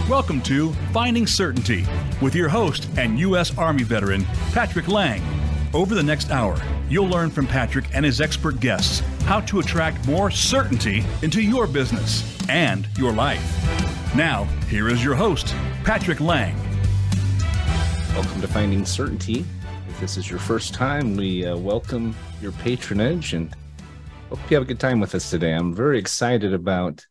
Welcome to Finding Certainty with your host and U.S. Army veteran, Patrick Laing. Over the next hour, you'll learn from Patrick and his expert guests how to attract more certainty into your business and your life. Now, here is your host, Patrick Laing. Welcome to Finding Certainty. If this is your first time, we welcome your patronage and hope you have a good time with us today. I'm very excited about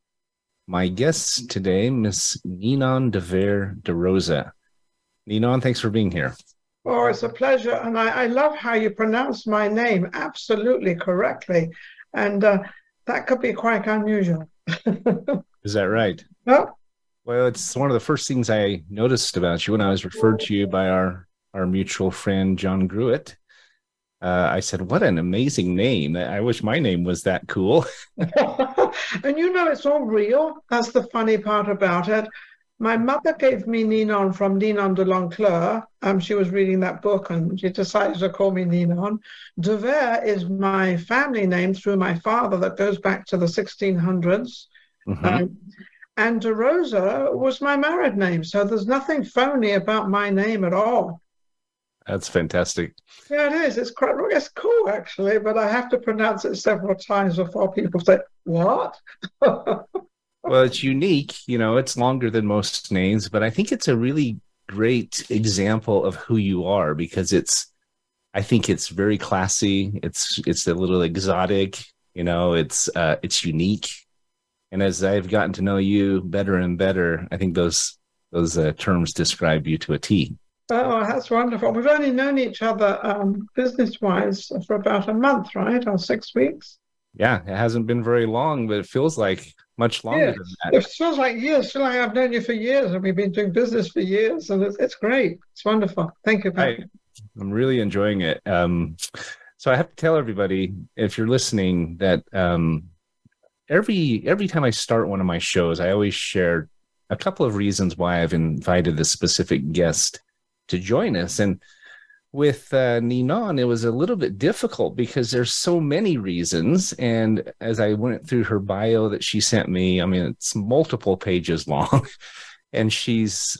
my guests today, Miss Ninon de Vere de Rosa. Ninon, thanks for being here. Oh, it's a pleasure. And I love how you pronounce my name absolutely correctly. And that could be quite unusual. Is that right? No. Well, it's one of the first things I noticed about you when I was referred to you by our mutual friend, John Gruitt. I said, what an amazing name. I wish my name was that cool. And you know, it's all real. That's the funny part about it. My mother gave me Ninon from Ninon de L'Encleur. She was reading that book and she decided to call me Ninon. De Vere is my family name through my father that goes back to the 1600s. Mm-hmm. And De Rosa was my married name. So there's nothing phony about my name at all. That's fantastic. Yeah, it is. It's cool, actually, but I have to pronounce it several times before people say, what? Well, it's unique. You know, it's longer than most names, but I think it's a really great example of who you are because I think it's very classy. It's a little exotic, you know, it's unique. And as I've gotten to know you better and better, I think those terms describe you to a T. Oh, that's wonderful. We've only known each other business-wise for about a month, right? Or 6 weeks? Yeah, it hasn't been very long, but it feels like much longer than that. It feels like years. I feel like I've known you for years, and we've been doing business for years, and it's great. It's wonderful. Thank you, Patrick. I'm really enjoying it. So I have to tell everybody, if you're listening, that every time I start one of my shows, I always share a couple of reasons why I've invited this specific guest to join us. And with Ninon, it was a little bit difficult because there's so many reasons. And as I went through her bio that she sent me, I mean, it's multiple pages long, and she's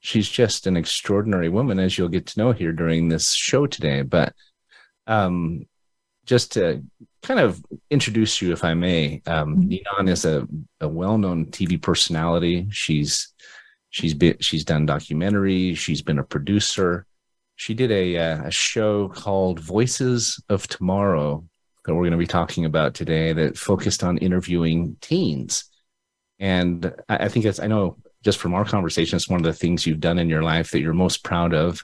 just an extraordinary woman, as you'll get to know here during this show today. But just to kind of introduce you, if I may, Ninon is a well-known TV personality. She's done documentaries. She's been a producer. She did a show called Voices of Tomorrow that we're going to be talking about today that focused on interviewing teens. And I think I know just from our conversation, it's one of the things you've done in your life that you're most proud of.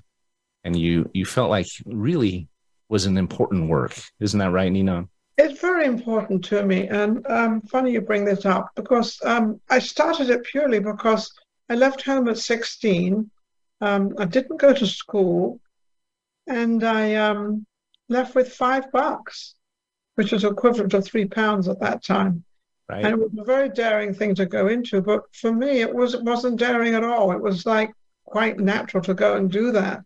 And you felt like really was an important work. Isn't that right, Ninon? It's very important to me. And funny you bring this up because I started it purely because I left home at 16. I didn't go to school, and I left with $5, which was equivalent to £3 at that time. Right. And it was a very daring thing to go into, but for me, it wasn't daring at all. It was like quite natural to go and do that.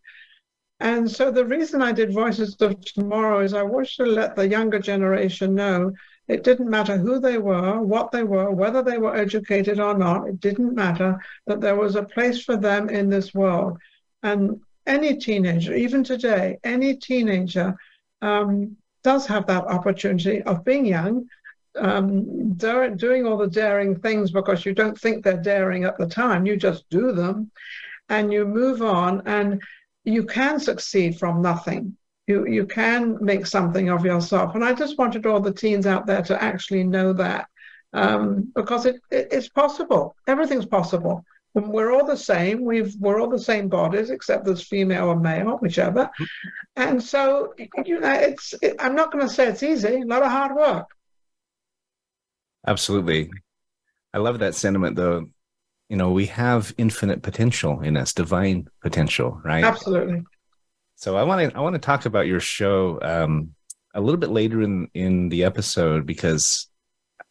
And so the reason I did Voices of Tomorrow is I wanted to let the younger generation know it didn't matter who they were, what they were, whether they were educated or not. It didn't matter, that there was a place for them in this world. And any teenager, even today, any teenager does have that opportunity of being young, doing all the daring things because you don't think they're daring at the time. You just do them and you move on, and you can succeed from nothing. You can make something of yourself. And I just wanted all the teens out there to actually know that because it's possible. Everything's possible. We're all the same. We're all the same bodies, except there's female or male, whichever. And so, you know, I'm not going to say it's easy. A lot of hard work. Absolutely. I love that sentiment, though. You know, we have infinite potential in us, divine potential, right? Absolutely. So I want to talk about your show a little bit later in the episode because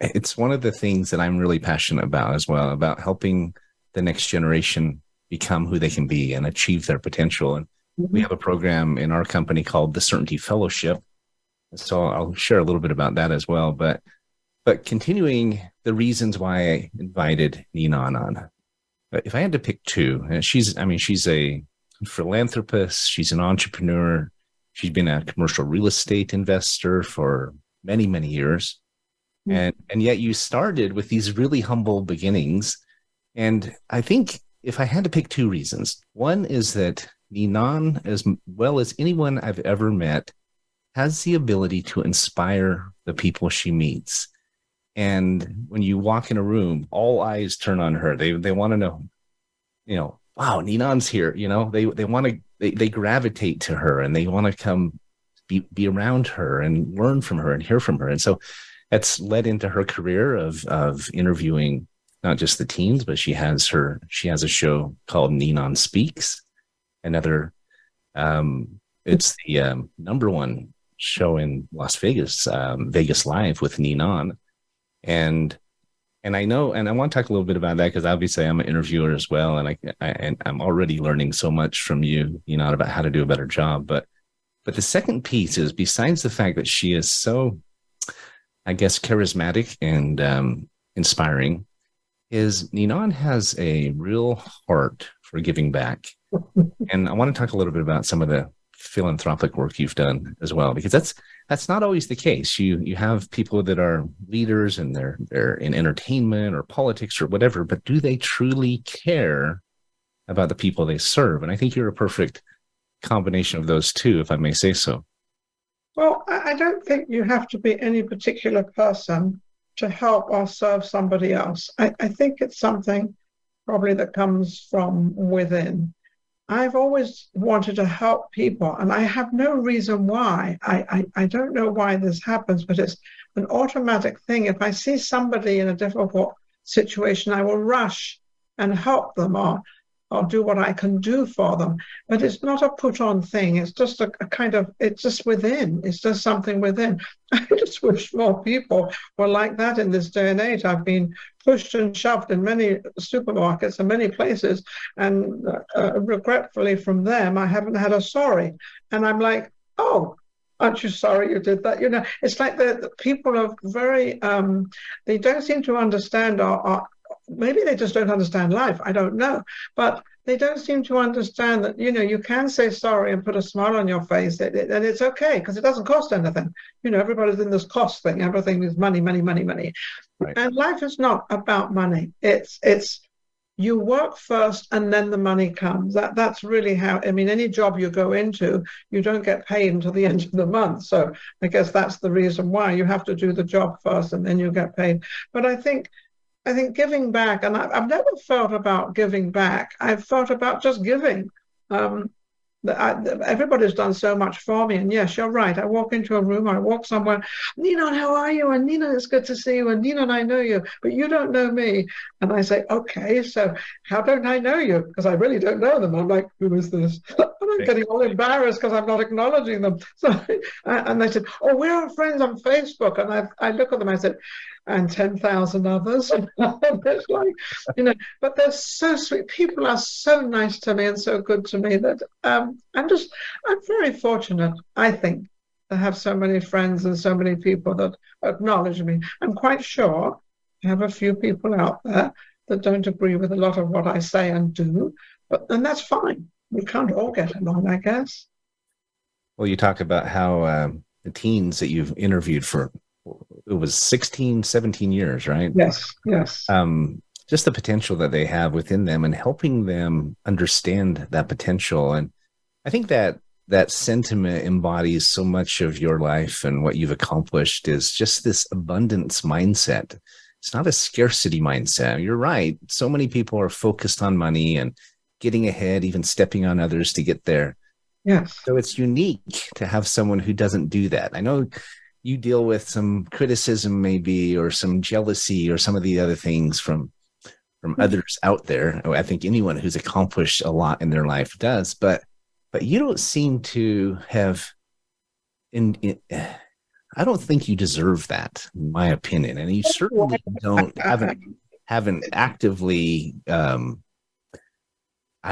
it's one of the things that I'm really passionate about as well, about helping the next generation become who they can be and achieve their potential. And we have a program in our company called the Certainty Fellowship. So I'll share a little bit about that as well. But continuing the reasons why I invited Ninon on. But if I had to pick two, and she's a philanthropist, she's an entrepreneur, she's been a commercial real estate investor for many, many years. And yet you started with these really humble beginnings. And I think if I had to pick two reasons, one is that Ninon, as well as anyone I've ever met, has the ability to inspire the people she meets. And when you walk in a room, all eyes turn on her. They want to know, wow, Ninon's here. They want to, they gravitate to her, and they want to come be around her and learn from her and hear from her. And so that's led into her career of interviewing not just the teens, but she has a show called Ninon Speaks. It's the number one show in Las Vegas, Vegas Live with Ninon. And I know, and I want to talk a little bit about that, because obviously I'm an interviewer as well. And I'm already learning so much from you, about how to do a better job. But the second piece is, besides the fact that she is so, I guess, charismatic and inspiring, is Ninon has a real heart for giving back. And I want to talk a little bit about some of the philanthropic work you've done as well, because that's not always the case. You have people that are leaders and they're in entertainment or politics or whatever, but do they truly care about the people they serve? And I think you're a perfect combination of those two, if I may say so. Well, I don't think you have to be any particular person to help or serve somebody else. I think it's something probably that comes from within. I've always wanted to help people, and I have no reason why. I don't know why this happens, but it's an automatic thing. If I see somebody in a difficult situation, I will rush and help them, or do what I can do for them. But it's not a put-on thing. It's just a kind of, it's just within. It's just something within. I just wish more people were like that in this day and age. I've been pushed and shoved in many supermarkets and many places, and regretfully from them, I haven't had a sorry. And I'm like, oh, aren't you sorry you did that? It's like the people are very, they don't seem to understand, or maybe they just don't understand life. I don't know. But they don't seem to understand that, you can say sorry and put a smile on your face, and it's okay, because it doesn't cost anything. Everybody's in this cost thing. Everything is money, money, money, money. Right. And life is not about money. It's you work first and then the money comes. That's really how, any job you go into, you don't get paid until the end of the month. So I guess that's the reason why you have to do the job first and then you get paid. But I think giving back, and I've never felt about giving back. I've felt about just giving. Everybody's done so much for me. And yes, you're right. I walk into a room, I walk somewhere, Ninon, how are you? And Ninon, it's good to see you. And Ninon, I know you, but you don't know me. And I say, okay, so how don't I know you? Because I really don't know them. I'm like, who is this? And I'm getting all embarrassed because I'm not acknowledging them. So, and they said, oh, we're friends on Facebook. And I look at them, I said, and 10,000 others. And it's like, but they're so sweet. People are so nice to me and so good to me that I'm very fortunate, I think, to have so many friends and so many people that acknowledge me. I'm quite sure I have a few people out there that don't agree with a lot of what I say and do, and that's fine. We can't all get along, I guess. Well, you talk about how the teens that you've interviewed for, it was 16, 17 years, right? Yes. Just the potential that they have within them and helping them understand that potential. And I think that sentiment embodies so much of your life, and what you've accomplished is just this abundance mindset. It's not a scarcity mindset. You're right. So many people are focused on money and getting ahead, even stepping on others to get there. Yes. So it's unique to have someone who doesn't do that. I know you deal with some criticism maybe, or some jealousy, or some of the other things from others out there. I think anyone who's accomplished a lot in their life does, but you don't seem to have, I don't think you deserve that, in my opinion. And you certainly haven't actively, I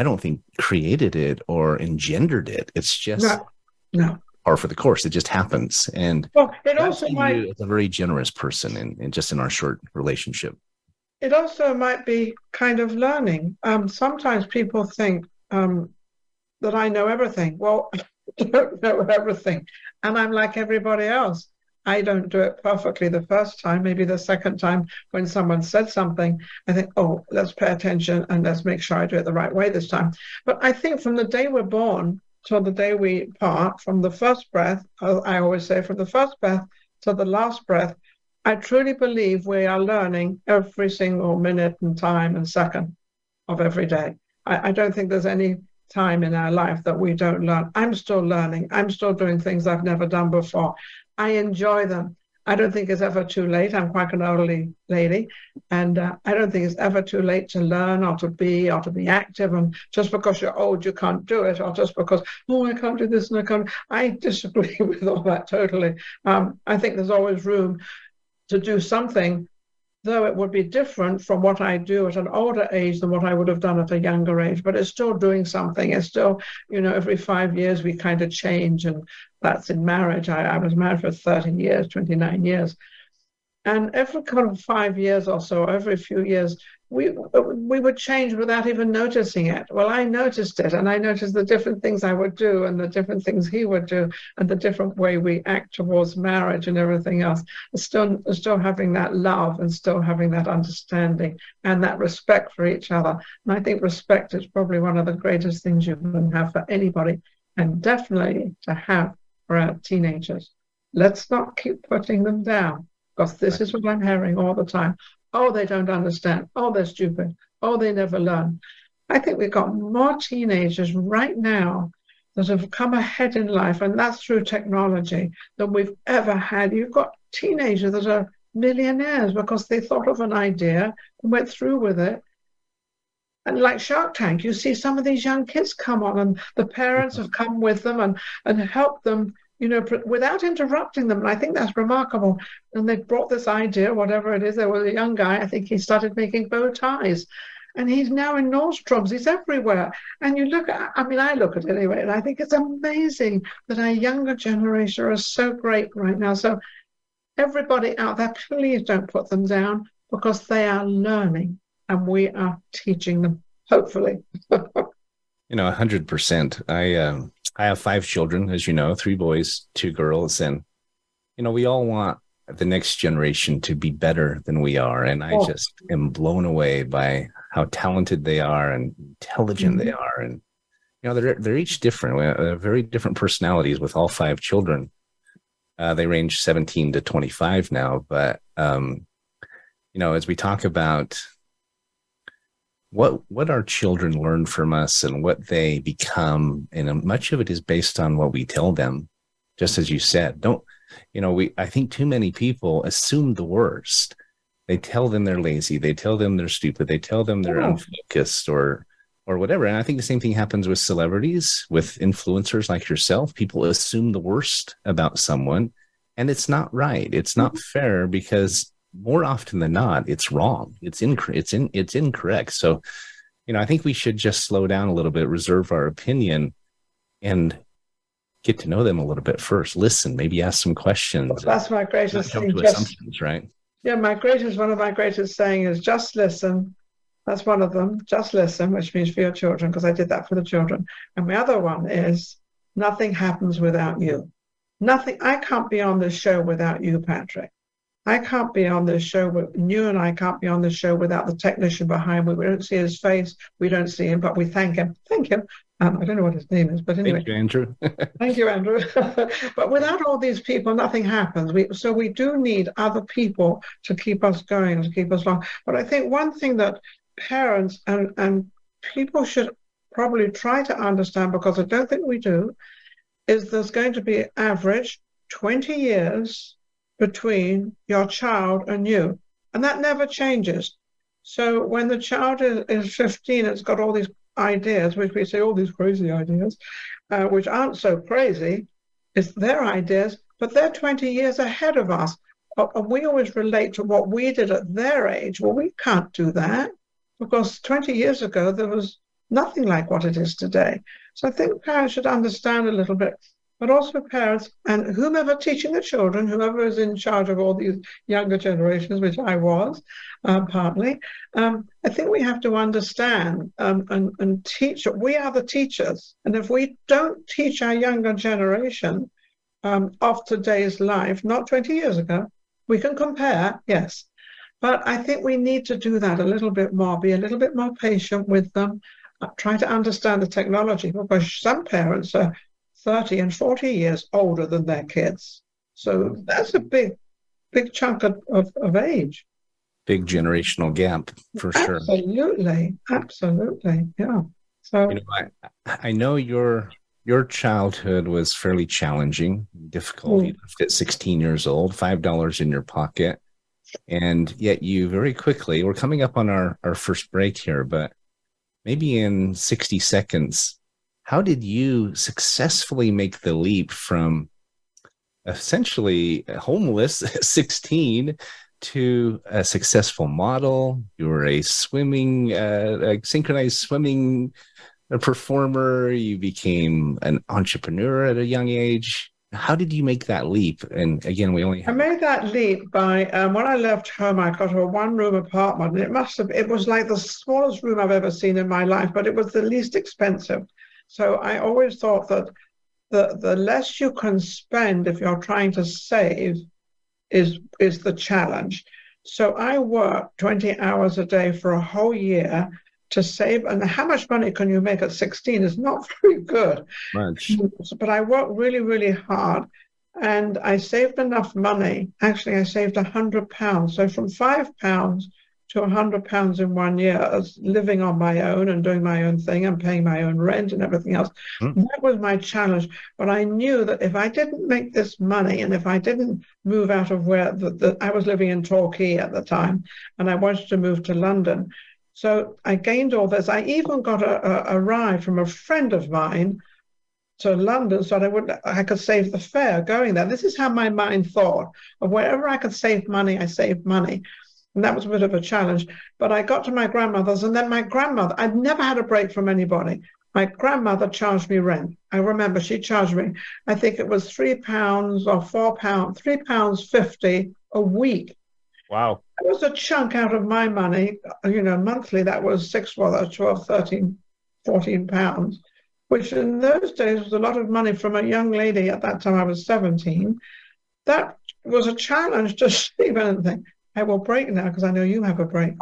don't think, created it or engendered it. It's just no. Par for the course. It just happens. And well, it also might, you as a very generous person in our short relationship. it also might be kind of learning. Sometimes people think that I know everything. Well, I don't know everything. And I'm like everybody else. I don't do it perfectly the first time, maybe the second time when someone said something, I think, oh, let's pay attention and let's make sure I do it the right way this time. But I think from the day we're born till the day we part, from the first breath, I always say from the first breath to the last breath, I truly believe we are learning every single minute and time and second of every day. I don't think there's any time in our life that we don't learn. I'm still learning. I'm still doing things I've never done before. I enjoy them. I don't think it's ever too late. I'm quite an elderly lady, and I don't think it's ever too late to learn or to be active. And just because you're old, you can't do it, or just because, oh, I can't do this and I can't. I disagree with all that totally. I think there's always room to do something, though it would be different from what I do at an older age than what I would have done at a younger age. But it's still doing something. It's still, every 5 years we kind of change, and that's in marriage. I was married for 30 years, 29 years. And every kind of 5 years or so, every few years, we would change without even noticing it. Well, I noticed it, and I noticed the different things I would do and the different things he would do and the different way we act towards marriage and everything else. Still having that love and still having that understanding and that respect for each other. And I think respect is probably one of the greatest things you can have for anybody, and definitely to have for our teenagers. Let's not keep putting them down, because this is what I'm hearing all the time. Oh, they don't understand. Oh, they're stupid. Oh, they never learn. I think we've got more teenagers right now that have come ahead in life, and that's through technology, than we've ever had. You've got teenagers that are millionaires because they thought of an idea and went through with it. And like Shark Tank, you see some of these young kids come on, and the parents have come with them and helped them, without interrupting them. And I think that's remarkable. And they brought this idea, whatever it is. There was a young guy, I think he started making bow ties. And he's now in Nordstrom's. He's everywhere. And you look at, I look at it anyway, and I think it's amazing that our younger generation is so great right now. So everybody out there, please don't put them down, because they are learning and we are teaching them, hopefully. 100%. I have 5 children, as you know, 3 boys, 2 girls. And, we all want the next generation to be better than we are. And I just am blown away by how talented they are and intelligent they are. And, they're each different. We have very different personalities with all 5 children. They range 17 to 25 now. But, as we talk about what our children learn from us and what they become, and much of it is based on what we tell them. Just as you said, I think too many people assume the worst. They tell them they're lazy, they tell them they're stupid, they tell them they're unfocused or whatever. And I think the same thing happens with celebrities, with influencers like yourself. People assume the worst about someone, and it's not right. It's not fair, because more often than not, it's wrong. It's incorrect. So, I think we should just slow down a little bit, reserve our opinion, and get to know them a little bit first. Listen, maybe ask some questions. Well, that's my greatest thing. Assumptions, right? Yeah, one of my greatest saying is just listen. That's one of them. Just listen, which means for your children, because I did that for the children. And my other one is nothing happens without you. Nothing. I can't be on this show without you, Patrick. I can't be on this show with you, and I can't be on this show without the technician behind me. We don't see his face, we don't see him, but we thank him. Thank him. I don't know what his name is, but anyway. Thank you, Andrew. Thank you, Andrew. But without all these people, nothing happens. So we do need other people to keep us going, to keep us along. But I think one thing that parents and people should probably try to understand, because I don't think we do, is there's going to be average 20 years between your child and you. And that never changes. So when the child is 15, it's got all these ideas, which we say all these crazy ideas, which aren't so crazy. It's their ideas, but they're 20 years ahead of us. And we always relate to what we did at their age. Well, we can't do that, because 20 years ago, there was nothing like what it is today. So I think parents should understand a little bit but also parents and whomever teaching the children, whoever is in charge of all these younger generations, which I was partly. I think we have to understand and teach. We are the teachers. And if we don't teach our younger generation of today's life, not 20 years ago, we can compare, yes. But I think we need to do that a little bit more, be a little bit more patient with them, try to understand the technology, because some parents are 30 and 40 years older than their kids. So that's a big chunk of age. Big generational gap, for sure. Absolutely, yeah. So I know your childhood was fairly challenging, difficult. You left at 16 years old, $5 in your pocket. And yet you very quickly, we're coming up on our first break here, but maybe in 60 seconds, how did you successfully make the leap from essentially homeless at 16 to a successful model? You were a synchronized swimming performer. You became an entrepreneur at a young age. How did you make that leap? And again, I made that leap by when I left home. I got a one-room apartment, and it was like the smallest room I've ever seen in my life, but it was the least expensive. So I always thought that the less you can spend if you're trying to save is the challenge. So I worked 20 hours a day for a whole year to save, and how much money can you make at 16 is not very good. Much. But I worked really, really hard, and I saved enough money. Actually, I saved £100. So from £5 to £100 in 1 year, as living on my own and doing my own thing and paying my own rent and everything else. That was my challenge. But I knew that if I didn't make this money, and if I didn't move out of where I was living in Torquay at the time, and I wanted to move to London. So I gained all this. I even got a ride from a friend of mine to London so that I could save the fare going there. This is how my mind thought. Of wherever I could save money, I saved money. And that was a bit of a challenge. But I got to my grandmother's, and then my grandmother, I'd never had a break from anybody. My grandmother charged me rent. I remember she charged me, I think it was £3 or £4, £3.50 a week. Wow. It was a chunk out of my money, monthly. That was 12, 13, 14 pounds, which in those days was a lot of money from a young lady. At that time, I was 17. That was a challenge to save anything. I will break now because I know you have a break.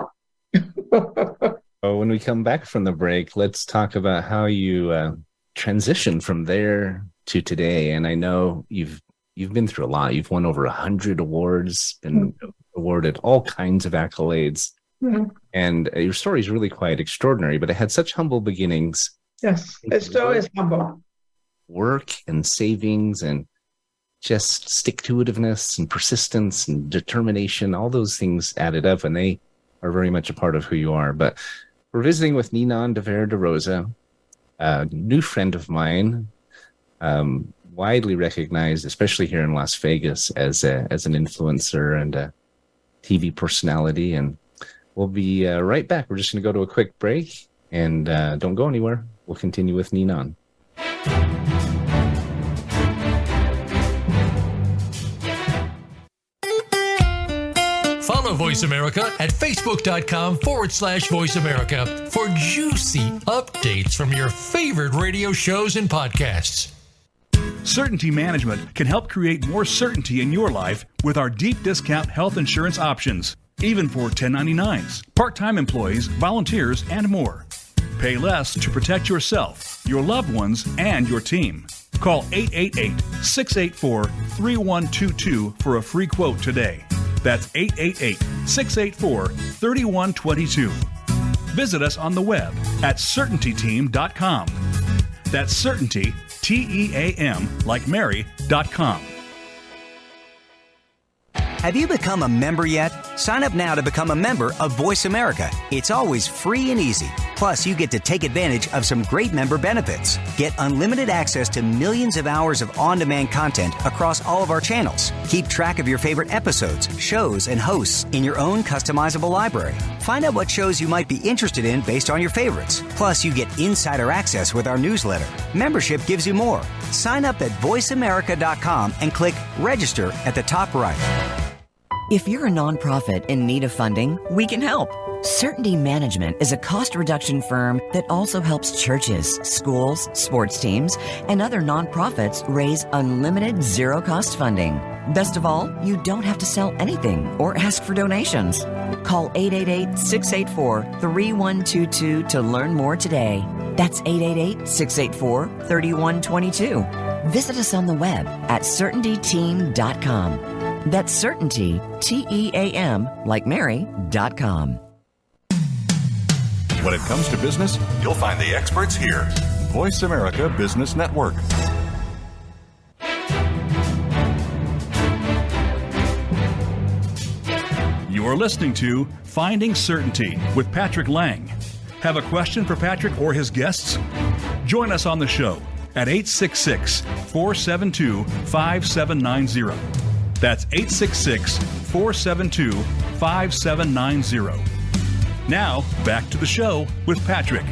When we come back from the break, let's talk about how you transitioned from there to today. And I know you've been through a lot. You've won over 100 awards, been awarded all kinds of accolades. And your story is really quite extraordinary, but it had such humble beginnings. Yes, it still is humble. Work and savings and just stick-to-itiveness and persistence and determination, all those things added up, and they are very much a part of who you are. But we're visiting with Ninon de Vere de Rosa, a new friend of mine, widely recognized, especially here in Las Vegas, as an influencer and a TV personality. And we'll be right back. We're just going to go to a quick break, and don't go anywhere. We'll continue with Ninon. Follow Voice America at facebook.com/Voice America for juicy updates from your favorite radio shows and podcasts. Certainty Management can help create more certainty in your life with our deep discount health insurance options, even for 1099s, part-time employees, volunteers, and more. Pay less to protect yourself, your loved ones, and your team. Call 888-684-3122 for a free quote today. That's 888-684-3122. Visit us on the web at CertaintyTeam.com. That's Certainty, TEAM, like Mary.com. Have you become a member yet? Sign up now to become a member of Voice America. It's always free and easy. Plus, you get to take advantage of some great member benefits. Get unlimited access to millions of hours of on-demand content across all of our channels. Keep track of your favorite episodes, shows, and hosts in your own customizable library. Find out what shows you might be interested in based on your favorites. Plus, you get insider access with our newsletter. Membership gives you more. Sign up at voiceamerica.com and click register at the top right. If you're a nonprofit in need of funding, we can help. Certainty Management is a cost reduction firm that also helps churches, schools, sports teams, and other nonprofits raise unlimited zero-cost funding. Best of all, you don't have to sell anything or ask for donations. Call 888-684-3122 to learn more today. That's 888-684-3122. Visit us on the web at CertaintyTeam.com. That's Certainty, Team, like Mary.com. When it comes to business, you'll find the experts here. Voice America Business Network. You are listening to Finding Certainty with Patrick Laing. Have a question for Patrick or his guests? Join us on the show at 866-472-5790. That's 866-472-5790. Now, back to the show with Patrick.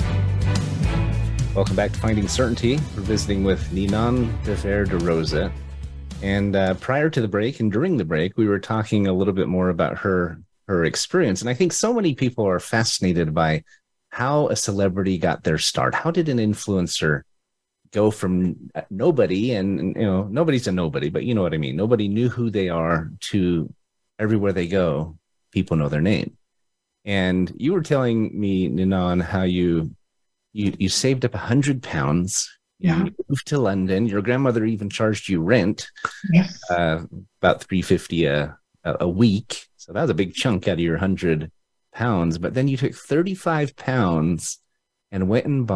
Welcome back to Finding Certainty. We're visiting with Ninon Vere de Rosa. And prior to the break and during the break, we were talking a little bit more about her experience. And I think so many people are fascinated by how a celebrity got their start. How did an influencer go from nobody, and nobody's a nobody, but you know what I mean. Nobody knew who they are to everywhere they go, people know their name. And you were telling me, Ninon, how you saved up 100 pounds. Yeah. You moved to London. Your grandmother even charged you rent, Yes. about $350 a week. So that was a big chunk out of your 100 pounds. But then you took 35 pounds and went and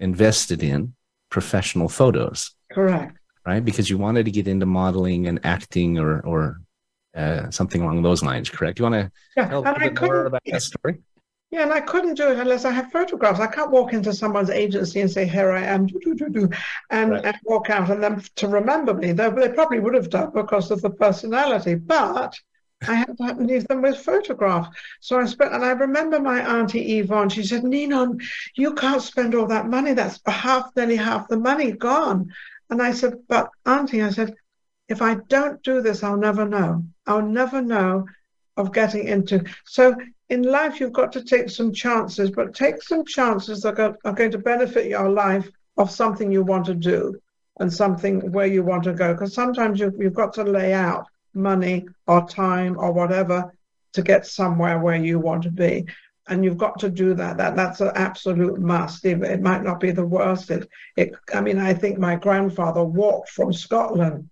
invested in professional photos. Correct. Right? Because you wanted to get into modeling and acting or something along those lines, correct? You want to tell a little bit more about that story? Yeah, and I couldn't do it unless I have photographs. I can't walk into someone's agency and say, here I am, and walk out and them to remember me. They probably would have done because of the personality, but I had to leave them with photographs. So I remember my auntie Yvonne, she said, Ninon, you can't spend all that money. That's nearly half the money gone. And I said, but auntie, if I don't do this, I'll never know. I'll never know of getting into. So in life, you've got to take some chances, but take some chances that are going to benefit your life of something you want to do and something where you want to go. Because sometimes you've got to lay out money or time or whatever to get somewhere where you want to be. And you've got to do that. That's an absolute must. It might not be the worst. I think my grandfather walked from Scotland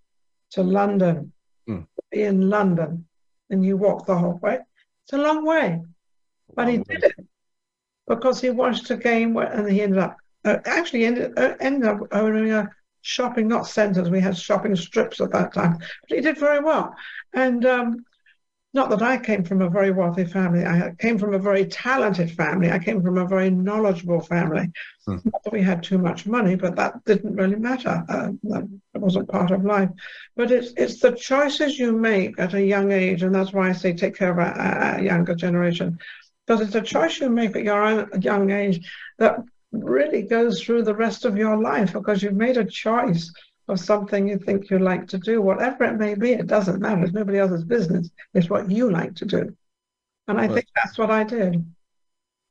to London, in London, and you walk the whole way. It's a long way, but he did it because he wanted to gain, and he ended up owning shopping, not centres. We had shopping strips at that time, but he did very well. And not that I came from a very wealthy family. I came from a very talented family. I came from a very knowledgeable family. Not that we had too much money, but that didn't really matter. That wasn't part of life. But it's the choices you make at a young age, and that's why I say take care of our younger generation, because it's a choice you make at your own young age that really goes through the rest of your life, because you've made a choice of something you think you like to do, whatever it may be. It doesn't matter. It's nobody else's business. It's what you like to do. And I think that's what I did.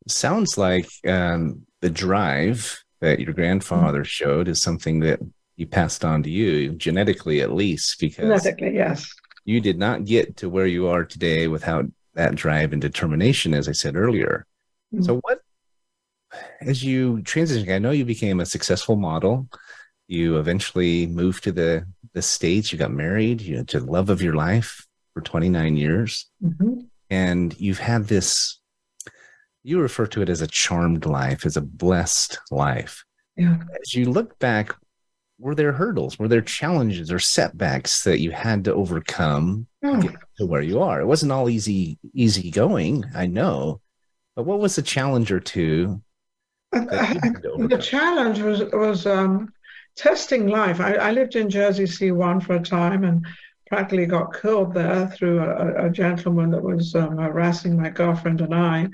Sounds like the drive that your grandfather showed is something that he passed on to you, genetically at least, because genetically, yes, you did not get to where you are today without that drive and determination, as I said earlier. So as you transition, I know you became a successful model. You eventually moved to the States. You got married to the love of your life for 29 years. And you've had this, you refer to it as a charmed life, as a blessed life. Yeah. As you look back, were there hurdles? Were there challenges or setbacks that you had to overcome to get to where you are? It wasn't all easy going, I know, but what was a challenge or two that you had to overcome? The challenge was testing life. I lived in Jersey C1 for a time and practically got killed there through a gentleman that was harassing my girlfriend and I,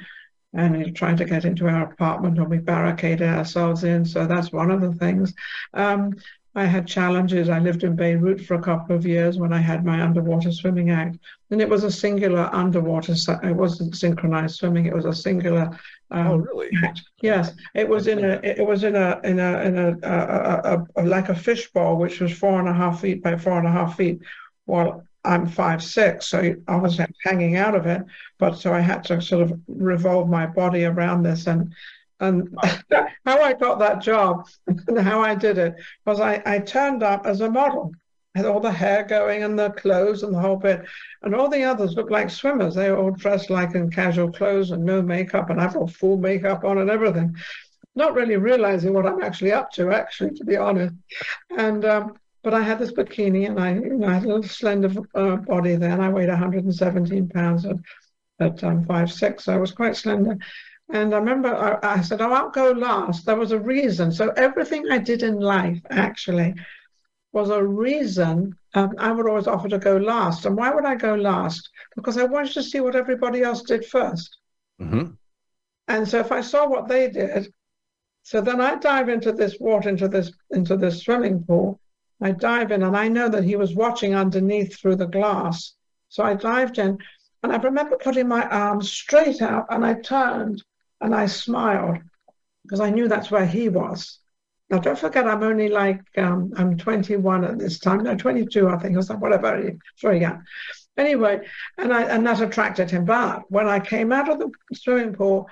and he was trying to get into our apartment, and we barricaded ourselves in. So that's one of the things. I had challenges. I lived in Beirut for a couple of years when I had my underwater swimming act, and it was a singular underwater. It wasn't synchronized swimming. It was a singular. Oh, really? Act. Yes, it was in a like a fishbowl, which was 4.5 feet by 4.5 feet. Well, I'm 5'6", so obviously I'm hanging out of it. But so I had to sort of revolve my body around this, and how I got that job and how I did it was I turned up as a model. I had all the hair going and the clothes and the whole bit. And all the others looked like swimmers. They were all dressed like in casual clothes and no makeup, and I've got full makeup on and everything. Not really realizing what I'm actually up to, to be honest. And but I had this bikini, and I had a little slender body then. I weighed 117 pounds at 5'6", so I was quite slender. And I remember I said, I'll go last. There was a reason. So everything I did in life actually was a reason. I would always offer to go last. And why would I go last? Because I wanted to see what everybody else did first. Mm-hmm. And so if I saw what they did, so then I dive into this water, into this swimming pool. I dive in, and I know that he was watching underneath through the glass. So I dived in, and I remember putting my arms straight out, and I turned and I smiled because I knew that's where he was. Now, don't forget, I'm only I'm 21 at this time. No, 22, I think, or something, whatever. Very young. Anyway, and that attracted him. But when I came out of the swimming pool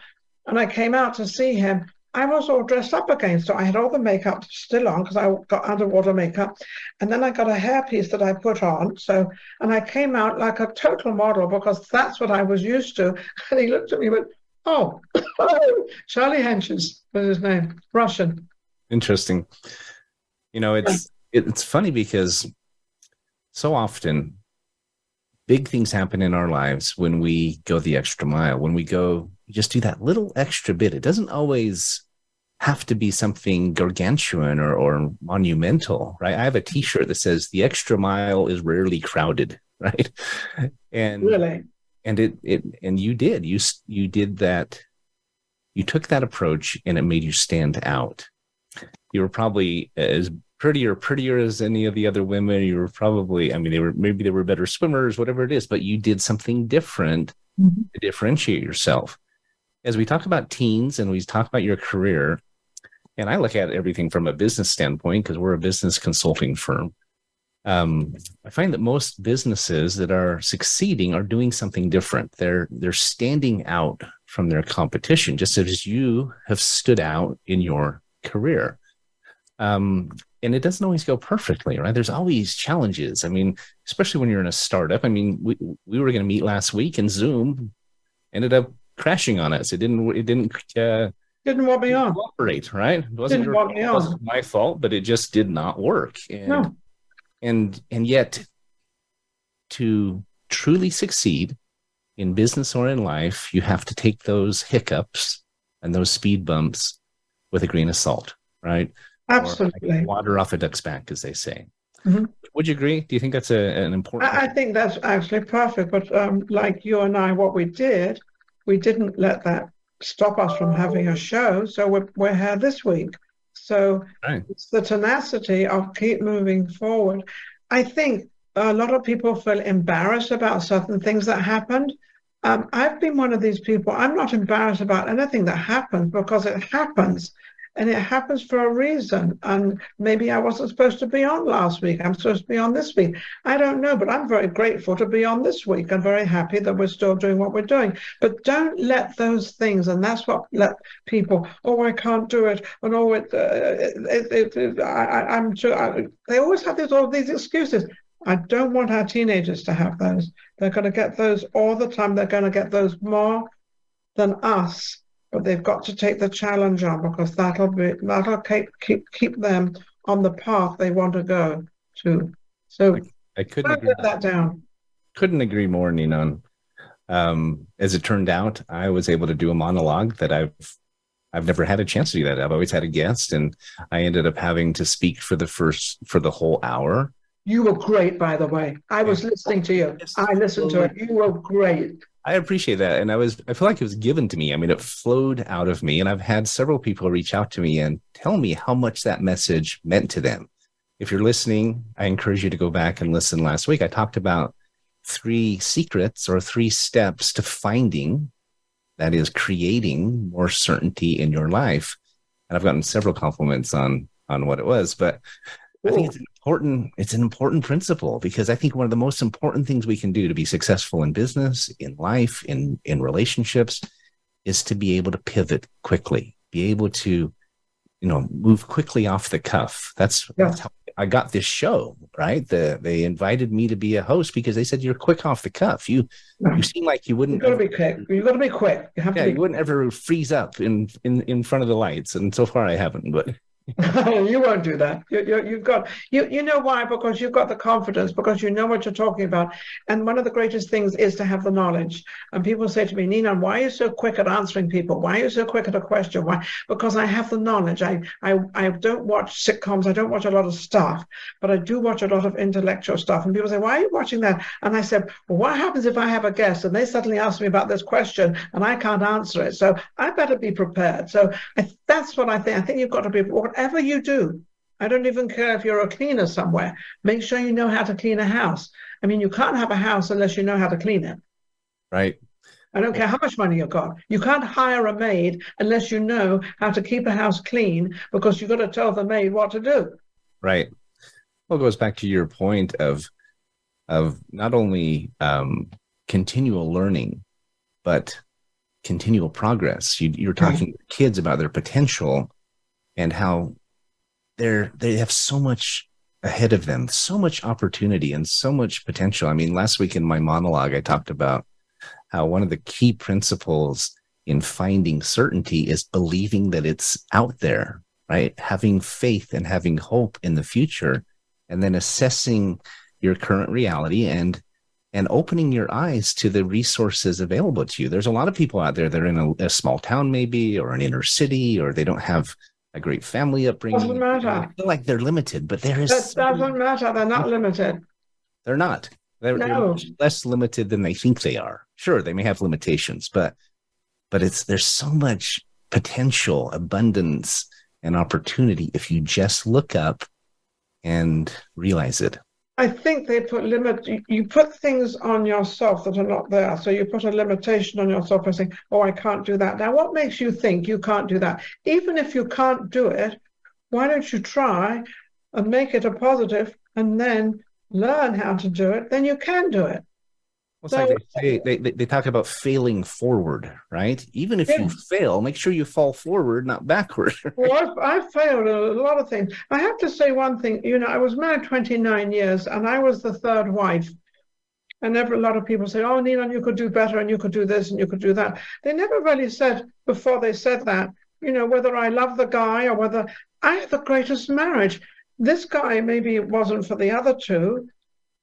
and I came out to see him, I was all dressed up again. So I had all the makeup still on because I got underwater makeup. And then I got a hairpiece that I put on. And I came out like a total model because that's what I was used to. And he looked at me and went, oh, Charlie Henches was his name, Russian. Interesting. It's funny because so often big things happen in our lives when we go the extra mile, when we just do that little extra bit. It doesn't always have to be something gargantuan or monumental, right? I have a T-shirt that says the extra mile is rarely crowded, right? And really, and you did that. You took that approach, and it made you stand out. You were probably as prettier as any of the other women. You were probably, they were better swimmers, whatever it is, but you did something different to differentiate yourself. As we talk about teens and we talk about your career, and I look at everything from a business standpoint because we're a business consulting firm. I find that most businesses that are succeeding are doing something different. They're standing out from their competition, just as you have stood out in your career. And it doesn't always go perfectly, right? There's always challenges. Especially when you're in a startup. We were going to meet last week, and Zoom ended up crashing on us. It didn't want me on. Cooperate, right? It wasn't my fault, but it just did not work. And yet, to truly succeed in business or in life, you have to take those hiccups and those speed bumps with a grain of salt, right? Absolutely. Or like water off a duck's back, as they say. Mm-hmm. Would you agree? Do you think that's an important? I think that's actually perfect. But like you and I, what we didn't let that stop us from having a show. So we're here this week. So It's the tenacity of keep moving forward. I think a lot of people feel embarrassed about certain things that happened. I've been one of these people. I'm not embarrassed about anything that happens because it happens. And it happens for a reason. And maybe I wasn't supposed to be on last week. I'm supposed to be on this week. I don't know, but I'm very grateful to be on this week. I'm very happy that we're still doing what we're doing. But don't let those things, and that's what let people, I can't do it. And they always have all these excuses. I don't want our teenagers to have those. They're going to get those all the time. They're going to get those more than us. But they've got to take the challenge on because that'll keep them on the path they want to go to. So I couldn't don't agree, let that down. couldn't agree more, Ninon. As it turned out, I was able to do a monologue that I've never had a chance to do that. I've always had a guest, and I ended up having to speak for the whole hour. You were great, by the way. I was listening to you. I listened to it. You were great. I appreciate that. And I feel like it was given to me. I mean, it flowed out of me. And I've had several people reach out to me and tell me how much that message meant to them. If you're listening, I encourage you to go back and listen. Last week, I talked about 3 secrets or 3 steps to finding, that is, creating more certainty in your life. And I've gotten several compliments on what it was, but I think it's an important principle, because I think one of the most important things we can do to be successful in business, in life, in relationships, is to be able to pivot quickly, be able to, move quickly off the cuff. That's how I got this show, right? They invited me to be a host because they said, you're quick off the cuff. You seem like you wouldn't. You've got to be quick. You've got to be quick. You have to be. You wouldn't ever freeze up in front of the lights. And so far I haven't, but. You won't do that. You've got you know why? Because you've got the confidence, because you know what you're talking about. And one of the greatest things is to have the knowledge. And people say to me, Ninon, why are you so quick at answering people? Why are you so quick at a question? Why? Because I have the knowledge. I don't watch sitcoms. I don't watch a lot of stuff, but I do watch a lot of intellectual stuff. And people say, why are you watching that? And I said, well, what happens if I have a guest and they suddenly ask me about this question and I can't answer it? So I better be prepared. So that's what I think. I think you've got to be, whatever you do, I don't even care if you're a cleaner somewhere, make sure you know how to clean a house. I mean, you can't have a house unless you know how to clean it. Right. I don't care how much money you've got. You can't hire a maid unless you know how to keep a house clean, because you've got to tell the maid what to do. Right. Well, it goes back to your point of not only continual learning, but continual progress. You're talking to kids about their potential and how they have so much ahead of them, so much opportunity and so much potential. I mean, last week in my monologue, I talked about how one of the key principles in finding certainty is believing that it's out there, right? Having faith and having hope in the future, and then assessing your current reality and opening your eyes to the resources available to you. There's a lot of people out there that are in a small town maybe, or an inner city, or they don't have a great family upbringing. Doesn't matter. I feel like they're limited, but there is. That doesn't matter. They're not limited. They're not. They're much less limited than they think they are. Sure, they may have limitations, but there's so much potential, abundance, and opportunity if you just look up and realize it. I think they put you put things on yourself that are not there. So you put a limitation on yourself by saying, oh, I can't do that. Now, what makes you think you can't do that? Even if you can't do it, why don't you try and make it a positive and then learn how to do it? Then you can do it. Well, it's like they talk about failing forward, right? Even if you fail, make sure you fall forward, not backward. Well, I've failed a lot of things. I have to say one thing. I was married 29 years and I was the third wife. And a lot of people say, oh, Ninon, you could do better and you could do this and you could do that. They never really said, before they said that, whether I love the guy or whether I had the greatest marriage. This guy maybe it wasn't for the other two,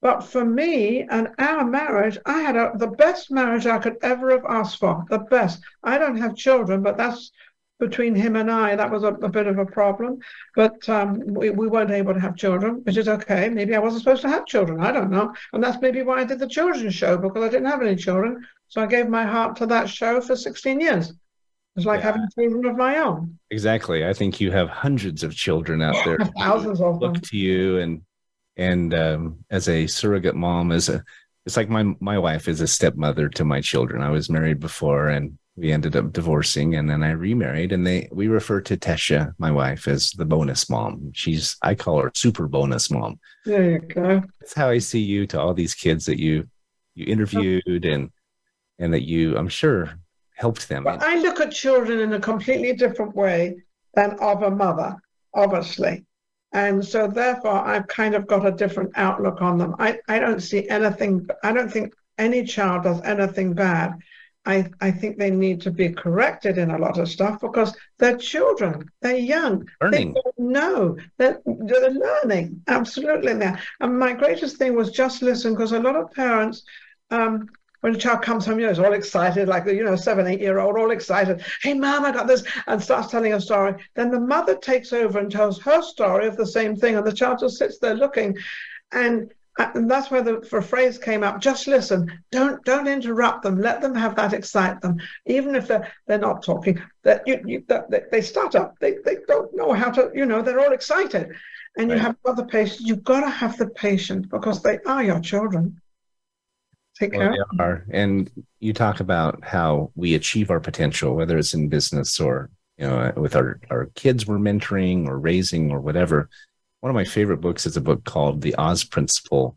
but for me and our marriage, I had the best marriage I could ever have asked for, the best. I don't have children, but that's between him and I. That was a bit of a problem. But we weren't able to have children, which is okay. Maybe I wasn't supposed to have children. I don't know. And that's maybe why I did the children's show, because I didn't have any children. So I gave my heart to that show for 16 years. It's like having children of my own. Exactly. I think you have hundreds of children out there. Thousands of them. Look to you and as a surrogate mom, it's like my wife is a stepmother to my children. I was married before and we ended up divorcing, and then I remarried, and we refer to Tesha, my wife, as the bonus mom. I call her super bonus mom. There you go. That's how I see you to all these kids that you interviewed and that you, I'm sure, helped them. Well, I look at children in a completely different way than of a mother, obviously. And so therefore, I've kind of got a different outlook on them. I don't see anything. I don't think any child does anything bad. I think they need to be corrected in a lot of stuff because they're children, they're young, Learning. they don't know, they're learning, absolutely. There. And my greatest thing was just listen, because a lot of parents, when a child comes home, is all excited, like the 7-8-year-old, all excited. Hey, Mom, I got this, and starts telling a story. Then the mother takes over and tells her story of the same thing, and the child just sits there looking, and that's where the phrase came up. Just listen. Don't interrupt them. Let them have that excite them, even if they're not talking. That they stutter. They don't know how to. They're all excited, and you have got the patience. You've got to have the patience because they are your children. Take care. They are. And you talk about how we achieve our potential, whether it's in business or with our kids we're mentoring or raising or whatever. One of my favorite books is a book called The Oz Principle.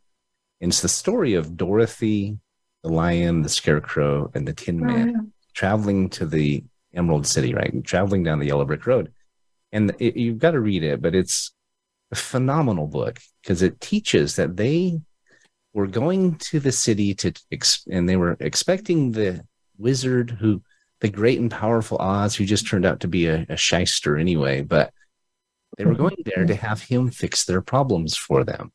And it's the story of Dorothy, the lion, the scarecrow, and the Tin Man traveling to the Emerald City, right? Traveling down the yellow brick road. And you've got to read it, but it's a phenomenal book because it teaches that they were going to the city and they were expecting the wizard the great and powerful Oz, who just turned out to be a shyster anyway, but they were going there to have him fix their problems for them.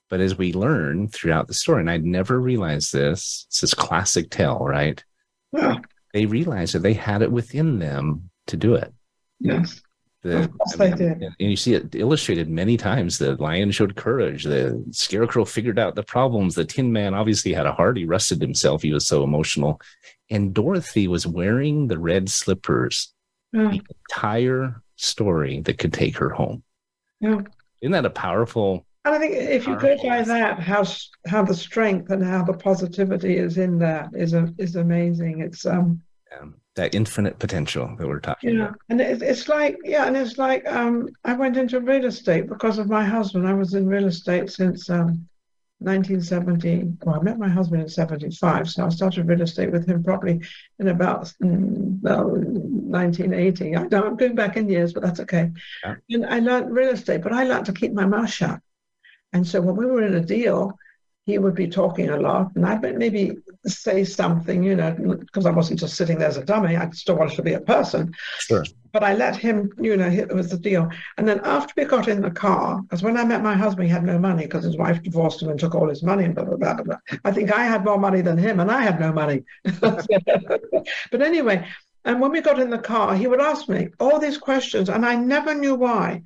But as we learn throughout the story, and I'd never realized this, it's this classic tale, right? Yeah. They realized that they had it within them to do it. Yes. Of course they did. And you see it illustrated many times. The lion showed courage. The scarecrow figured out the problems. The Tin Man obviously had a heart. He rusted himself. He was so emotional. And Dorothy was wearing the red slippers the entire story that could take her home. Yeah. Isn't that a powerful? And I think if you go by that, how the strength and how the positivity is in that is amazing. It's that infinite potential that we're talking about. And it's like I went into real estate because of my husband. I was in real estate since 1970. Well, I met my husband in 75, so I started real estate with him probably in about 1980. I'm going back in years, but that's okay. Yeah. And I learned real estate, but I learned to keep my mouth shut. And so when we were in a deal, he would be talking a lot, and I'd maybe say something, because I wasn't just sitting there as a dummy. I still wanted to be a person. Sure. But I let him, it was the deal. And then after we got in the car, because when I met my husband, he had no money because his wife divorced him and took all his money and blah, blah, blah, blah, blah. I think I had more money than him, and I had no money. But anyway, and when we got in the car, he would ask me all these questions, and I never knew why.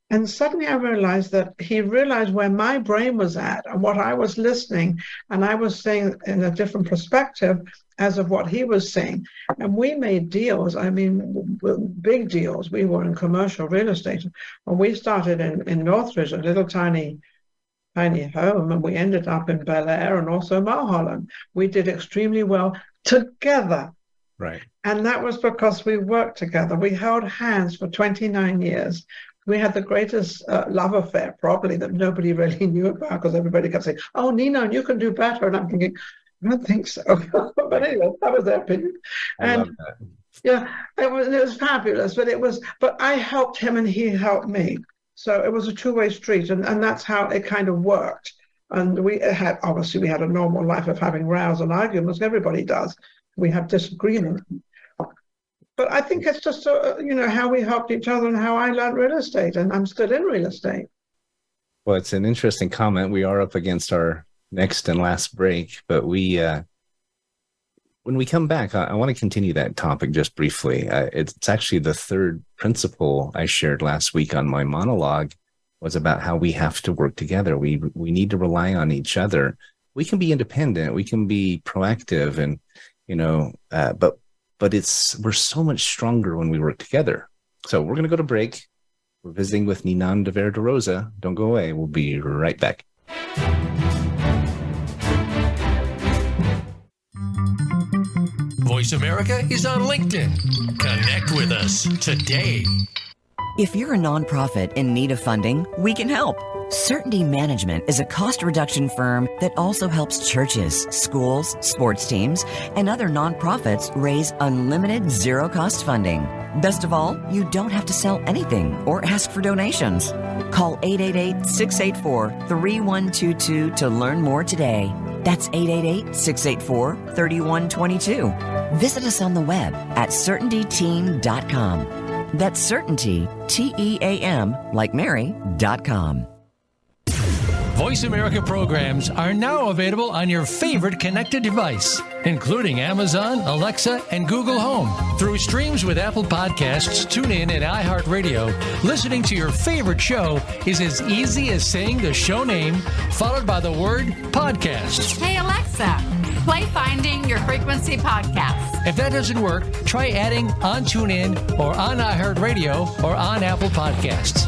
And suddenly I realized that he realized where my brain was at and what I was listening, and I was saying in a different perspective as of what he was saying. And we made deals, big deals. We were in commercial real estate. When we started in Northridge, a little tiny home, and we ended up in Bel Air and also Mulholland. We did extremely well together. Right. And that was because we worked together. We held hands for 29 years. We had the greatest love affair, probably, that nobody really knew about because everybody kept saying, "Oh, Ninon, you can do better." And I'm thinking, I don't think so. But anyway, that was their opinion. I love that. Yeah, it was fabulous. But I helped him and he helped me. So it was a two-way street, and that's how it kind of worked. And we had a normal life of having rows and arguments. Everybody does. We have disagreement. But I think it's just, how we helped each other and how I learned real estate, and I'm still in real estate. Well, it's an interesting comment. We are up against our next and last break, but when we come back, I want to continue that topic just briefly. It's actually the third principle I shared last week on my monologue was about how we have to work together. We need to rely on each other. We can be independent. We can be proactive, and but we're so much stronger when we work together. So we're going to go to break. We're visiting with Ninon de Vere de Rosa. Don't go away. We'll be right back. Voice America is on LinkedIn. Connect with us today. If you're a nonprofit in need of funding, we can help. Certainty Management is a cost reduction firm that also helps churches, schools, sports teams, and other nonprofits raise unlimited zero-cost funding. Best of all, you don't have to sell anything or ask for donations. Call 888-684-3122 to learn more today. That's 888-684-3122. Visit us on the web at CertaintyTeam.com. That's Certainty, Team, like Mary.com. Voice America programs are now available on your favorite connected device, including Amazon, Alexa, and Google Home. Through streams with Apple Podcasts, TuneIn, and iHeartRadio, listening to your favorite show is as easy as saying the show name followed by the word podcast. Hey, Alexa, play Finding Your Frequency podcast. If that doesn't work, try adding on TuneIn or on iHeartRadio or on Apple Podcasts.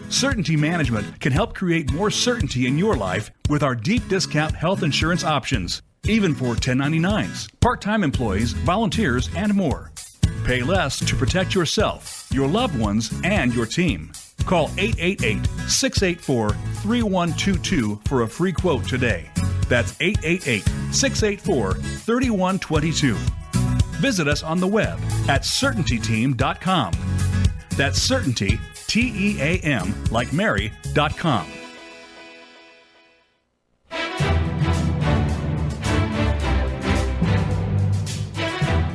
Certainty Management can help create more certainty in your life with our deep discount health insurance options, even for 1099s, part-time employees, volunteers, and more. Pay less to protect yourself, your loved ones, and your team. Call 888-684-3122 for a free quote today. That's 888-684-3122. Visit us on the web at CertaintyTeam.com. That's Certainty, Team, like Mary.com.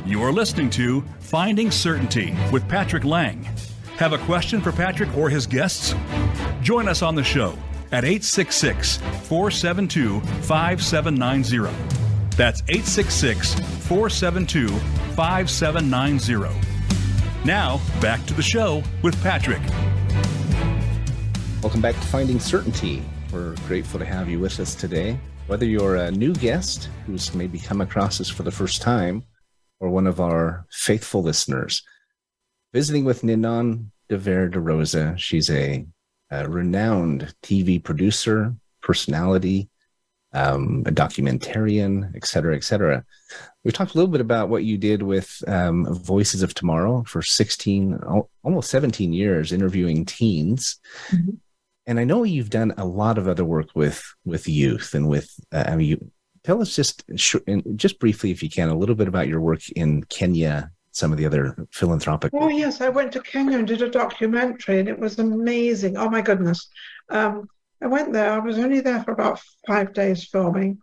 You're listening to Finding Certainty with Patrick Laing. Have a question for Patrick or his guests? Join us on the show at 866-472-5790. That's 866-472-5790. Now, back to the show with Patrick. Welcome back to Finding Certainty. We're grateful to have you with us today. Whether you're a new guest who's maybe come across us for the first time or one of our faithful listeners, visiting with Ninon de Vere de Rosa. She's a renowned TV producer, personality, a documentarian, et cetera, et cetera. We talked a little bit about what you did with Voices of Tomorrow for 16, almost 17 years, interviewing teens. Mm-hmm. And I know you've done a lot of other work with youth and with, tell us just briefly, if you can, a little bit about your work in Kenya, some of the other philanthropic. Oh, yes. I went to Kenya and did a documentary, and it was amazing. Oh, my goodness. I went there. I was only there for about 5 days filming,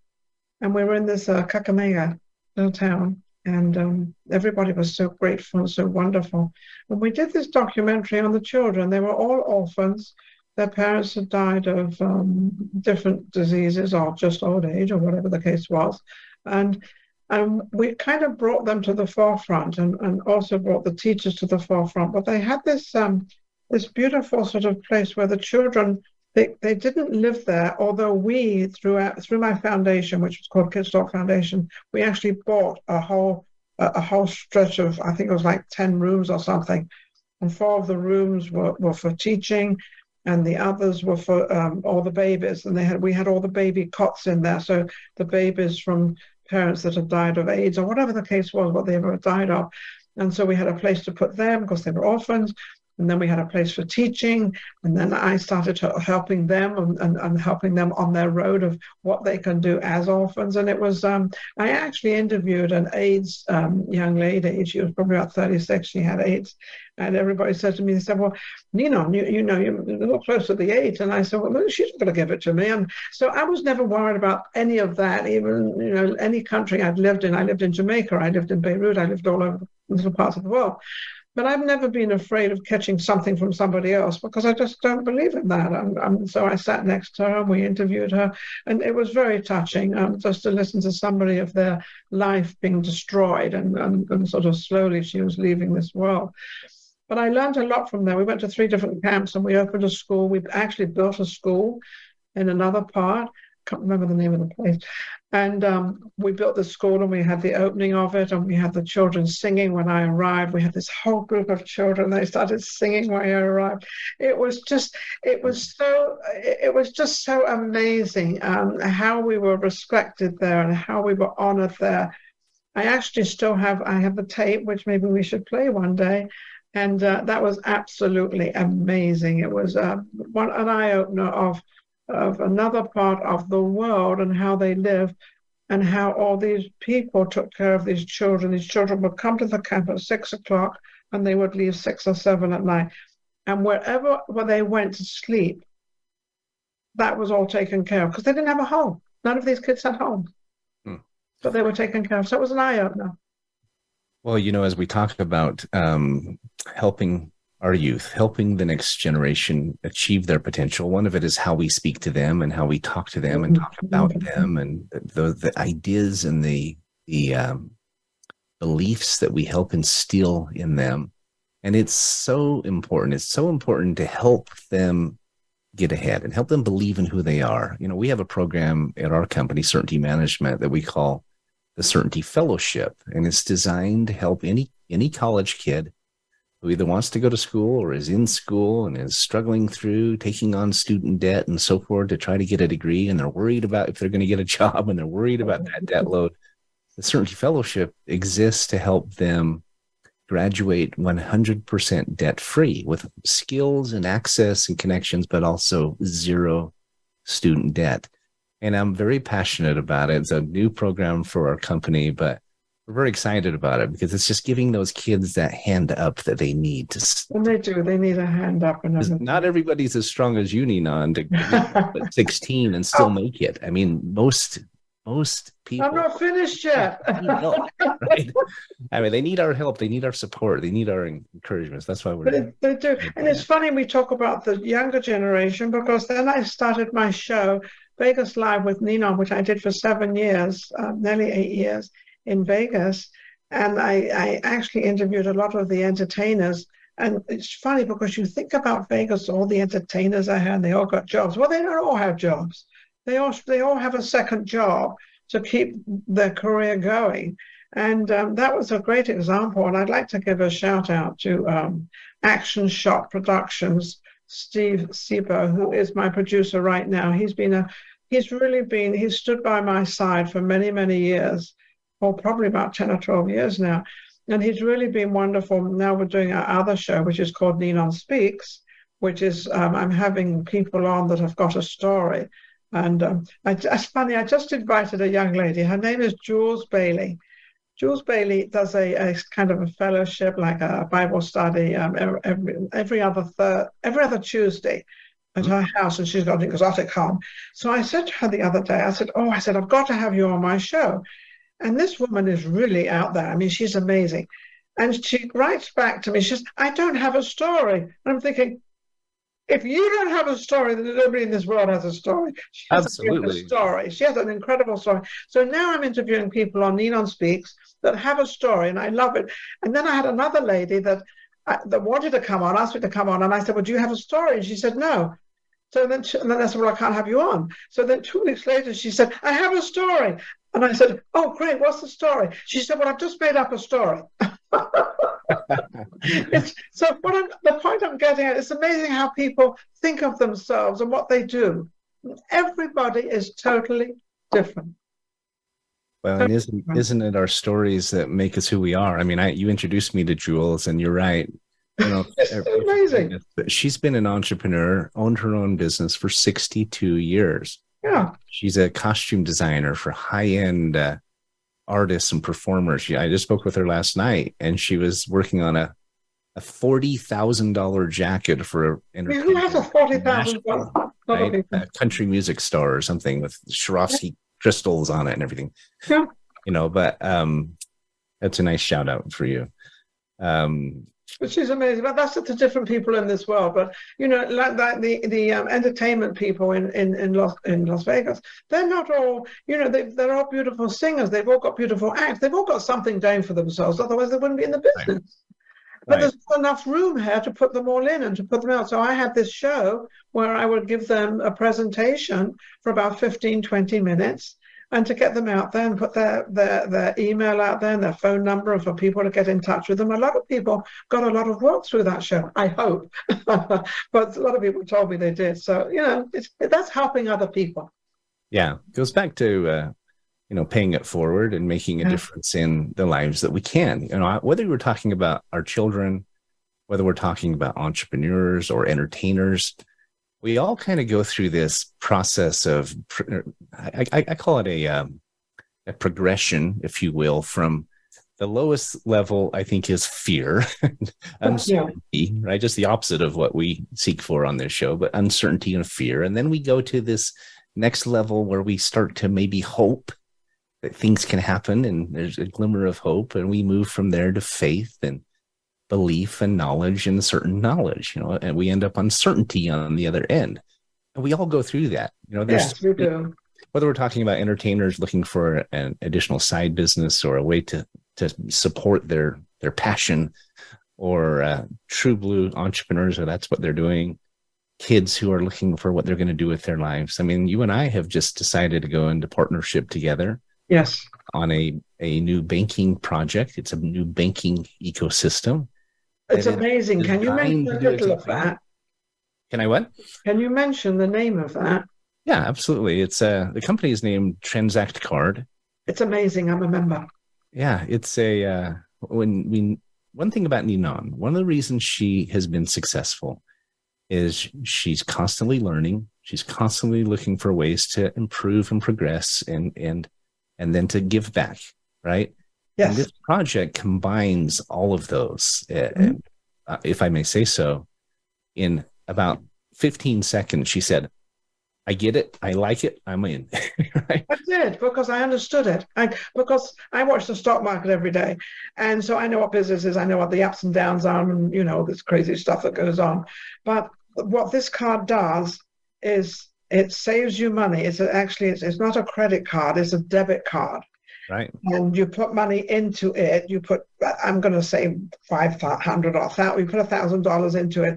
and we were in this Kakamega little town, and everybody was so grateful and so wonderful. And we did this documentary on the children. They were all orphans. Their parents had died of different diseases or just old age or whatever the case was. And we kind of brought them to the forefront and also brought the teachers to the forefront. But they had this beautiful sort of place where the children, they didn't live there, although we, through my foundation, which was called Kids Talk Foundation, we actually bought a whole stretch of, I think it was like 10 rooms or something. And 4 of the rooms were for teaching, and the others were for all the babies. And we had all the baby cots in there. So the babies from parents that had died of AIDS or whatever the case was, what they were died of. And so we had a place to put them because they were orphans. And then we had a place for teaching. And then I started helping them and helping them on their road of what they can do as orphans. And it was, I actually interviewed an AIDS young lady. She was probably about 36. She had AIDS. And everybody said to me, they said, well, Ninon, you know, you're a little close to the AIDS. And I said, well, she's not going to give it to me. And so I was never worried about any of that, even, you know, any country I'd lived in. I lived in Jamaica. I lived in Beirut. I lived all over little parts of the world. But I've never been afraid of catching something from somebody else because I just don't believe in that. So I sat next to her and we interviewed her. And it was very touching just to listen to somebody of their life being destroyed and sort of slowly she was leaving this world. But I learned a lot from there. We went to 3 different camps and we opened a school. We actually built a school in another part. Can't remember the name of the place. And we built the school and we had the opening of it and we had the children singing when I arrived. We had this whole group of children. They started singing when I arrived. It was just so amazing how we were respected there and how we were honored there. I actually still have the tape, which maybe we should play one day. And that was absolutely amazing. It was an eye-opener of another part of the world and how they live and how all these people took care of these children. These children would come to the camp at 6 o'clock and they would leave 6 or 7 at night. And where they went to sleep, that was all taken care of because they didn't have a home. none of these kids had homes, but they were taken care of. So it was an eye-opener. Well, as we talk about helping our youth, helping the next generation achieve their potential, one of it is how we speak to them and how we talk to them and talk about them, and the ideas and the beliefs that we help instill in them. And it's so important. It's so important to help them get ahead and help them believe in who they are. We have a program at our company, Certainty Management, that we call the Certainty Fellowship, and it's designed to help any college kid who either wants to go to school or is in school and is struggling through taking on student debt and so forth to try to get a degree, and they're worried about if they're going to get a job, and they're worried about that debt load. The Certainty Fellowship exists to help them graduate 100% debt-free with skills and access and connections, but also zero student debt. And I'm very passionate about it. It's a new program for our company, but we're very excited about it because it's just giving those kids that hand up that they need to. And they do. They need a hand up. And not everybody's as strong as you, Ninon, to get 16 and still make it. I mean, most people. I'm not finished yet. Right? I mean, they need our help. They need our support. They need our encouragement. That's why we're. They do. And it's funny we talk about the younger generation, because then I started my show, Vegas Live with Ninon, which I did for 7 years, nearly 8 years in Vegas. And I actually interviewed a lot of the entertainers. And it's funny because you think about Vegas, all the entertainers I had, they all got jobs. Well, they don't all have jobs. They all have a second job to keep their career going. And that was a great example. And I'd like to give a shout out to Action Shot Productions, Steve Sebo, who is my producer right now. He's stood by my side for many, many years, or probably about 10 or 12 years now. And he's really been wonderful. Now we're doing our other show, which is called Ninon Speaks, which is I'm having people on that have got a story. And it's funny, I just invited a young lady. Her name is Jules Bailey. Jules Bailey does a kind of a fellowship, like a Bible study, every other Tuesday at her house, and she's got an exotic home. So I said to her the other day, I said, I've got to have you on my show. And this woman is really out there. I mean, she's amazing. And she writes back to me, she says, I don't have a story. And I'm thinking, if you don't have a story, then nobody in this world has a story. She has Absolutely. a story. She has an incredible story. So now I'm interviewing people on Ninon Speaks that have a story, and I love it. And then I had another lady that wanted to come on, asked me to come on, and I said, well, do you have a story? And she said, no. So then I said, well, I can't have you on. So then 2 weeks later, she said, I have a story. And I said, oh, great, what's the story? She said, well, I've just made up a story. The point I'm getting at, it's amazing how people think of themselves and what they do. Everybody is totally different. Well, and isn't it our stories that make us who we are? I mean, you introduced me to Jules, and you're right. It's amazing. She's been an entrepreneur, owned her own business for 62 years. Yeah. She's a costume designer for high-end artists and performers. I just spoke with her last night, and she was working on a $40,000 jacket for who has a $40,000? Right? A country music star or something with Swarovski crystals on it and everything. Yeah. But that's a nice shout out for you. But she's amazing. But that's the different people in this world. But like that, the entertainment people in Las Vegas, they're not all. They're all beautiful singers. They've all got beautiful acts. They've all got something going for themselves. Otherwise, they wouldn't be in the business. Right. But there's not enough room here to put them all in and to put them out. So I had this show where I would give them a presentation for about 15, 20 minutes, and to get them out there and put their email out there and their phone number for people to get in touch with them. A lot of people got a lot of work through that show, I hope. But a lot of people told me they did. So, that's helping other people. Yeah, it goes back to, paying it forward and making a difference in the lives that we can. Whether we're talking about our children, whether we're talking about entrepreneurs or entertainers, we all kind of go through this process of, I call it a progression, if you will, from the lowest level, I think, is fear, uncertainty, right? Just the opposite of what we seek for on this show, but uncertainty and fear. And then we go to this next level where we start to maybe hope that things can happen, and there's a glimmer of hope, and we move from there to faith and belief and knowledge and certain knowledge, and we end up on certainty on the other end. And we all go through that. Yes, we do. Whether we're talking about entertainers looking for an additional side business or a way to support their passion, or true blue entrepreneurs, or that's what they're doing, kids who are looking for what they're going to do with their lives. I mean, you and I have just decided to go into partnership together. Yes. On a new banking project. It's a new banking ecosystem. It's amazing. Can you mention a little of that? Can I what? Can you mention the name of that? Yeah, absolutely. It's the company is named Transact Card. It's amazing. I'm a member. Yeah, it's one thing about Ninon, one of the reasons she has been successful is she's constantly learning. She's constantly looking for ways to improve and progress and then to give back, right? Yes. And this project combines all of those, if I may say so. In about 15 seconds, she said, I get it. I like it. I'm in. Right? I did, because I understood it. Because I watch the stock market every day. And so I know what business is. I know what the ups and downs are, and, this crazy stuff that goes on. But what this card does is it saves you money. It's not a credit card. It's a debit card. Right. And you put money into it. I'm going to say 500 or that. We put $1,000 into it.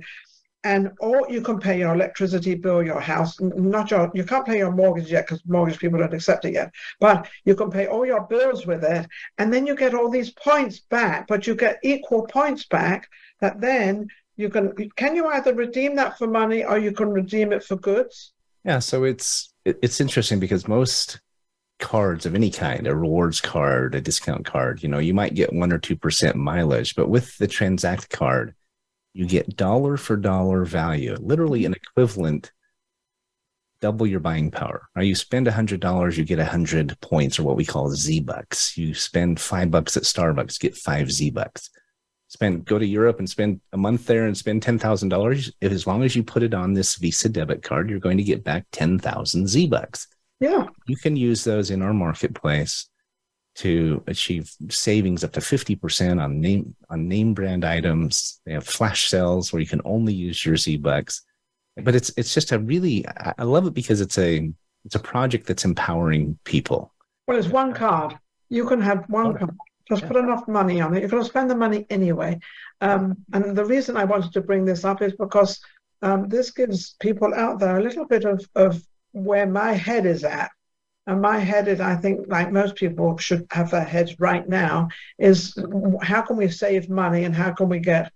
And you can pay your electricity bill, your house, you can't pay your mortgage yet because mortgage people don't accept it yet, but you can pay all your bills with it. And then you get all these points back, but you get equal points back that then can you either redeem that for money or you can redeem it for goods? Yeah. So it's interesting because most cards of any kind, a rewards card, a discount card, you might get 1 or 2% mileage, but with the Transact card, you get dollar for dollar value, literally an equivalent, double your buying power. Now you spend $100, you get 100 points, or what we call Z-Bucks. You spend $5 at Starbucks, get 5 Z-Bucks. Go to Europe and spend a month there and spend $10,000. As long as you put it on this Visa debit card, you're going to get back 10,000 Z-Bucks. Yeah. You can use those in our marketplace to achieve savings up to 50% on name brand items. They have flash sales where you can only use your Z-Bucks. But it's just I love it because it's a project that's empowering people. Well, it's one card. You can have one card. Just put enough money on it. You're going to spend the money anyway. And the reason I wanted to bring this up is because this gives people out there a little bit of where my head is at. And my head is, I think, like most people should have their heads right now, is how can we save money and how can we get,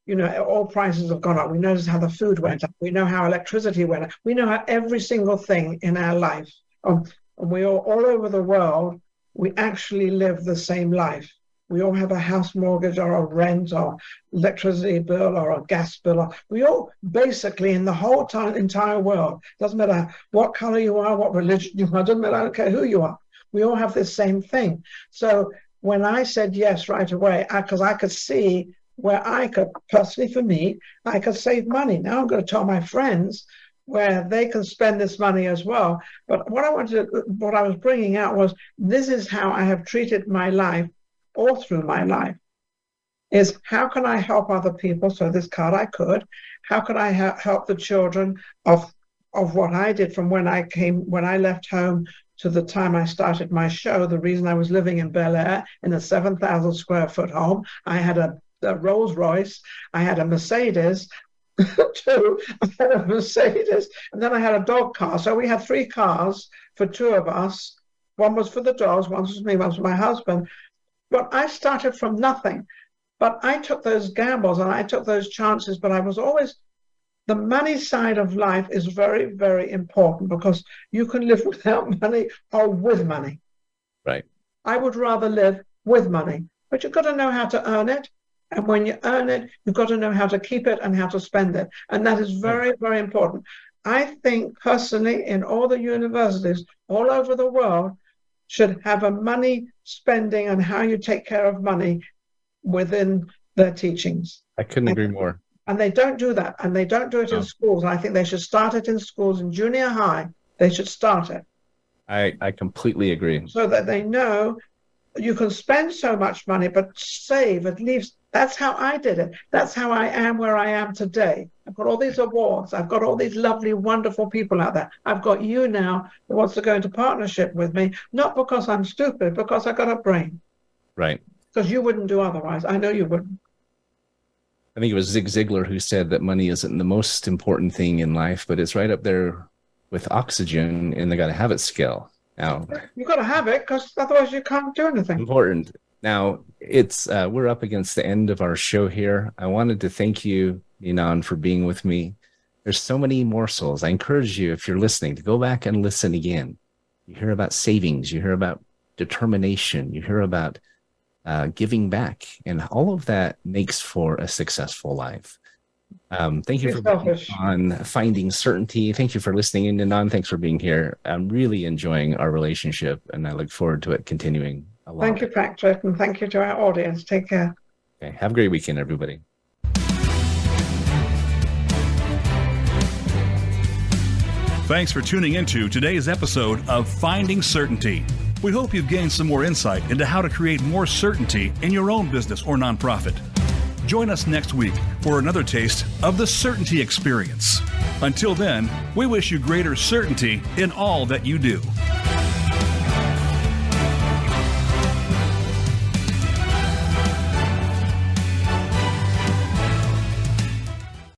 all prices have gone up. We notice how the food went up. We know how electricity went up. We know how every single thing in our life, and we all over the world, we actually live the same life. We all have a house mortgage or a rent or electricity bill or a gas bill. We all basically in the whole entire world, doesn't matter what color you are, what religion you are, doesn't matter, I don't care who you are. We all have this same thing. So when I said yes right away, because I could see where I could, personally for me, I could save money. Now I'm going to tell my friends where they can spend this money as well. But what I was bringing out was, this is how I have treated my life all through my life, is how can I help other people? So this card I could. How could I help the children of what I did from when I left home to the time I started my show? The reason I was living in Bel Air in a 7,000 square foot home, I had a Rolls Royce, I had a Mercedes, I had a Mercedes, and then I had a dog car. So we had 3 cars for 2 of us. One was for the dogs, one was for me, one was for my husband. But I started from nothing. But I took those gambles and I took those chances. But I was always, the money side of life is very, very important, because you can live without money or with money. Right. I would rather live with money, but you've got to know how to earn it. And when you earn it, you've got to know how to keep it and how to spend it. And that is very, very important. I think personally, in all the universities all over the world, should have a money spending and how you take care of money within their teachings. I couldn't agree more. And they don't do that. And they don't do it in schools. I think they should start it in schools in junior high. they should start it. I completely agree. So that they know you can spend so much money, but save at least. That's how I did it. That's how I am where I am today. I've got all these awards. I've got all these lovely, wonderful people out there. I've got you now who wants to go into partnership with me, not because I'm stupid, because I got a brain. Right. Because you wouldn't do otherwise. I know you wouldn't. I think it was Zig Ziglar who said that money isn't the most important thing in life, but it's right up there with oxygen in the got to have it scale. Now, you've got to have it because otherwise you can't do anything. Important. Now, it's we're up against the end of our show here. I wanted to thank you, Ninon, for being with me. There's so many morsels. I encourage you, if you're listening, to go back and listen again. You hear about savings. You hear about determination. You hear about giving back. And all of that makes for a successful life. Thank you for being on Finding Certainty. Thank you for listening in, Ninon. Thanks for being here. I'm really enjoying our relationship, and I look forward to it continuing. Thank you, Patrick, and thank you to our audience. Take care. Okay. Have a great weekend, everybody. Thanks for tuning into today's episode of Finding Certainty. We hope you've gained some more insight into how to create more certainty in your own business or nonprofit. Join us next week for another taste of the Certainty Experience. Until then, we wish you greater certainty in all that you do.